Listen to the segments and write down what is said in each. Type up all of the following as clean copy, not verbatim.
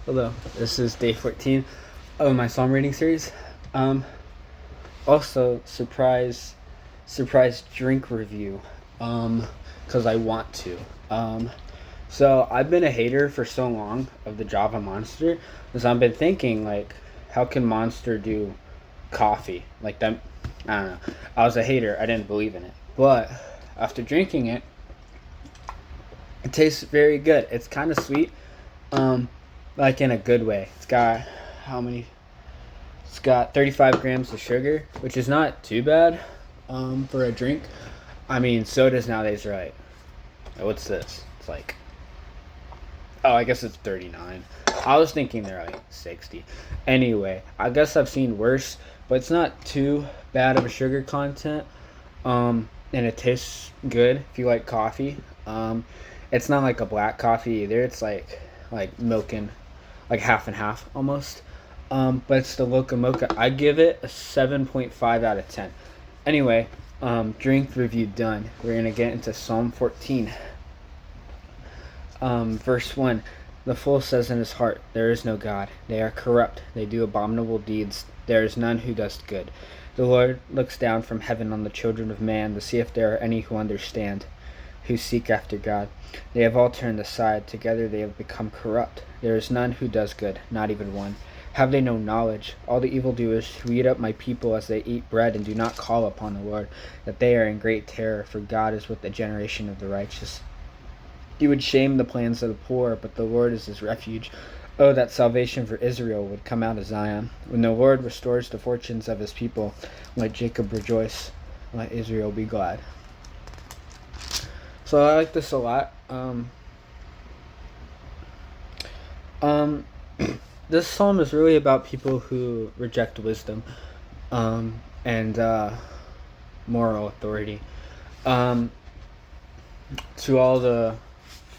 Hello, this is day 14 of my psalm reading series. Also, surprise drink review, because I want to. So I've been a hater for so long of the Java Monster, because I've been thinking, like, how can Monster do coffee? Like, that, I don't know. I was a hater, I didn't believe in it. But after drinking it, it tastes very good. It's kind of sweet. Like in a good way. It's got how many? It's got 35 grams of sugar, which is not too bad for a drink. I mean, sodas nowadays are like, what's this? It's like, oh, I guess it's 39. I was thinking they're like 60. Anyway, I guess I've seen worse, but it's not too bad of a sugar content. And it tastes good if you like coffee. It's not like a black coffee either. It's like milk and like half and half almost. But it's the Loca Mocha. I give it a 7.5 out of 10. Anyway, drink review done. We're going to get into Psalm 14. Verse 1. The fool says in his heart, there is no God. They are corrupt. They do abominable deeds. There is none who does good. The Lord looks down from heaven on the children of man to see if there are any who understand, who seek after God. They have all turned aside. Together they have become corrupt. There is none who does good, not even one. Have they no knowledge? All the evildoers who eat up my people as they eat bread and do not call upon the Lord, that they are in great terror, for God is with the generation of the righteous. He would shame the plans of the poor, but the Lord is his refuge. Oh, that salvation for Israel would come out of Zion. When the Lord restores the fortunes of his people, let Jacob rejoice, let Israel be glad. So I like this a lot. This psalm is really about people who reject wisdom, and moral authority. To all the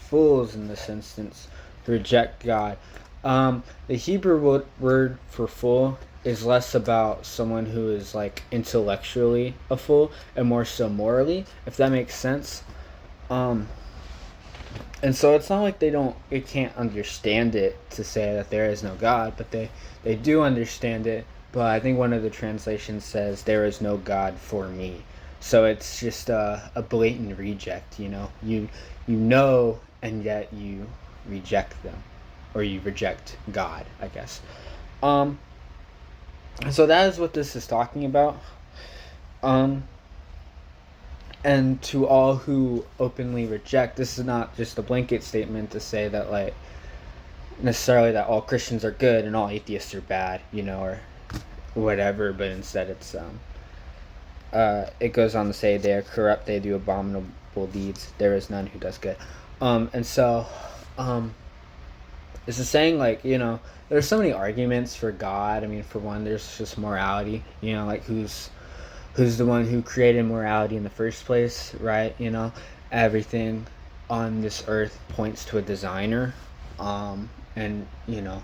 fools in this instance who reject God. The Hebrew word for fool is less about someone who is like intellectually a fool and more so morally, if that makes sense. And so it's not like they can't understand it to say that there is no God, but they do understand it. But I think one of the translations says there is no God for me. So it's just a blatant reject, you know, and yet you reject them, or you reject God, I guess. So that is what this is talking about. And to all who openly reject, this is not just a blanket statement to say that like necessarily that all Christians are good and all atheists are bad, you know, or whatever, but instead it's it goes on to say they are corrupt, they do abominable deeds, there is none who does good. And so this is saying, like, you know, there's so many arguments for God. I mean, for one, there's just morality, you know, like who's the one who created morality in the first place, right? You know, everything on this earth points to a designer. And, you know,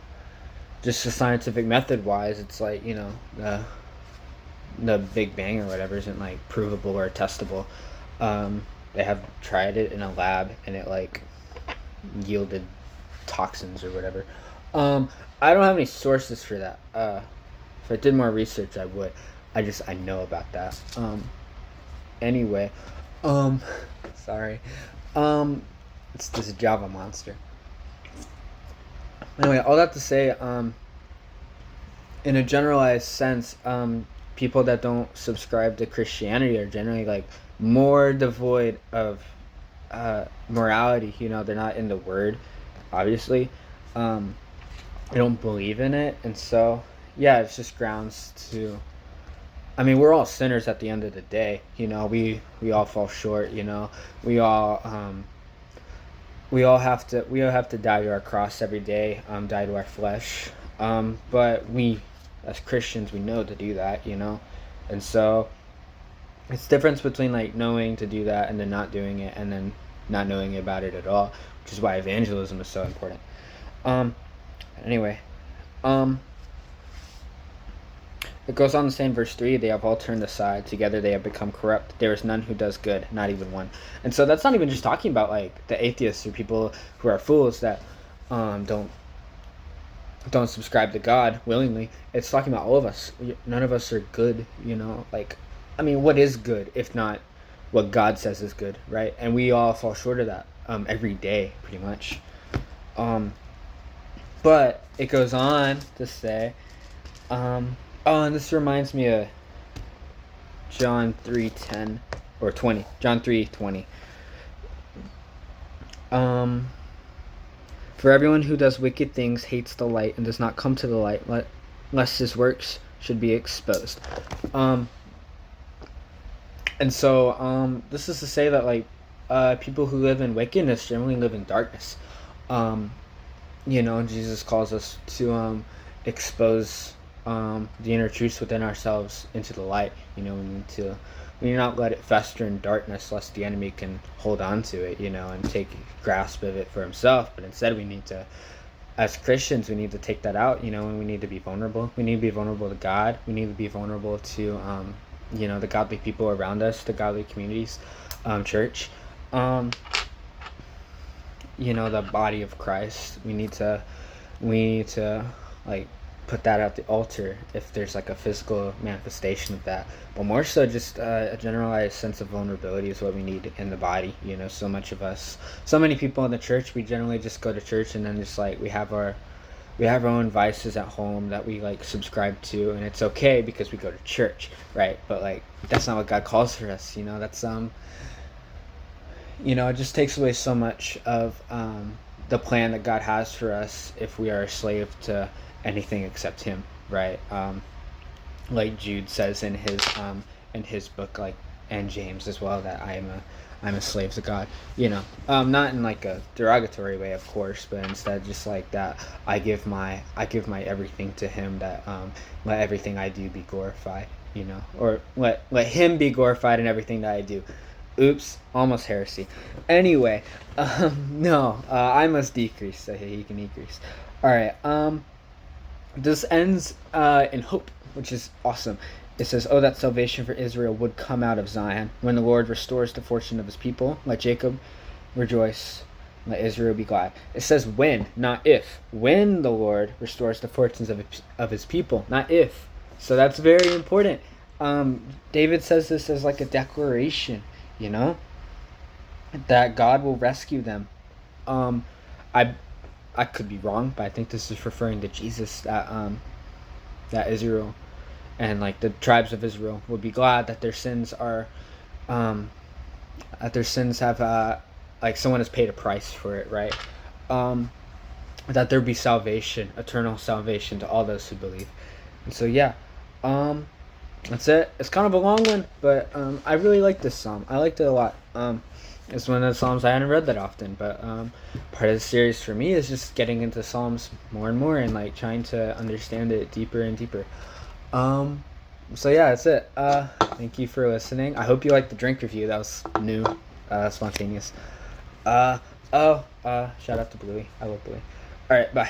just the scientific method wise, it's like, you know, the Big Bang or whatever isn't like provable or testable. They have tried it in a lab and it like yielded toxins or whatever. I don't have any sources for that. If I did more research, I would. I know about that. Anyway, sorry. It's this Java monster. Anyway, all that to say, in a generalized sense, people that don't subscribe to Christianity are generally like more devoid of morality. You know, they're not in the Word, obviously. They don't believe in it, and so yeah, it's just grounds to. I mean, we're all sinners at the end of the day. You know, we all fall short. You know, we all have to die to our cross every day. Die to our flesh. But we, as Christians, we know to do that. You know, and so it's the difference between like knowing to do that and then not doing it, and then not knowing about it at all, which is why evangelism is so important. Anyway, it goes on to say in verse 3, they have all turned aside. Together they have become corrupt. There is none who does good, not even one. And so that's not even just talking about like the atheists or people who are fools that don't don't subscribe to God willingly. It's talking about all of us. None of us are good, like, I mean, what is good if not what God says is good, right? And we all fall short of that every day, pretty much. But it goes on to say, and this reminds me of John 3:10 or 20. John 3:20. For everyone who does wicked things hates the light and does not come to the light, lest his works should be exposed. And so this is to say that, like, people who live in wickedness generally live in darkness. Jesus calls us to expose the inner truths within ourselves into the light. We need to not let it fester in darkness, lest the enemy can hold on to it, and take grasp of it for himself. But instead, we need to, as Christians, we need to take that out, and we need to be vulnerable. We need to be vulnerable to God. We need to be vulnerable to, the godly people around us, the godly communities, church, the body of Christ. We need to like put that at the altar if there's like a physical manifestation of that, but more so just a generalized sense of vulnerability is what we need in the body. So many people in the church, we generally just go to church and then just like we have our own vices at home that we like subscribe to, and it's okay because we go to church, right? But like that's not what God calls for us. That's it just takes away so much of the plan that God has for us if we are a slave to anything except Him, right? Like Jude says in his book, like, and James as well, that I'm a slave to God. Not in like a derogatory way, of course, but instead just like that I give my everything to Him. That let everything I do be glorified. Or let Him be glorified in everything that I do. Oops, almost heresy. Anyway, no, I must decrease so He can increase. All right. This ends in hope, which is awesome. It says, "Oh, that salvation for Israel would come out of Zion. When the Lord restores the fortune of His people, let Jacob rejoice, let Israel be glad." It says when, not if. When the Lord restores the fortunes of His people, not if. So that's very important. David says this as like a declaration, that God will rescue them. I could be wrong, but I think this is referring to Jesus, that Israel and like the tribes of Israel would be glad that their sins are, have like someone has paid a price for it, right? That there be salvation, eternal salvation to all those who believe. And so yeah, that's it. It's kind of a long one, but I really like this psalm. I liked it a lot. It's one of the psalms I hadn't read that often, but part of the series for me is just getting into psalms more and more and like trying to understand it deeper and deeper. So yeah, that's it. Thank you for listening. I hope you liked the drink review. That was new, spontaneous. Shout out to Bluey. I love Bluey. All right, bye.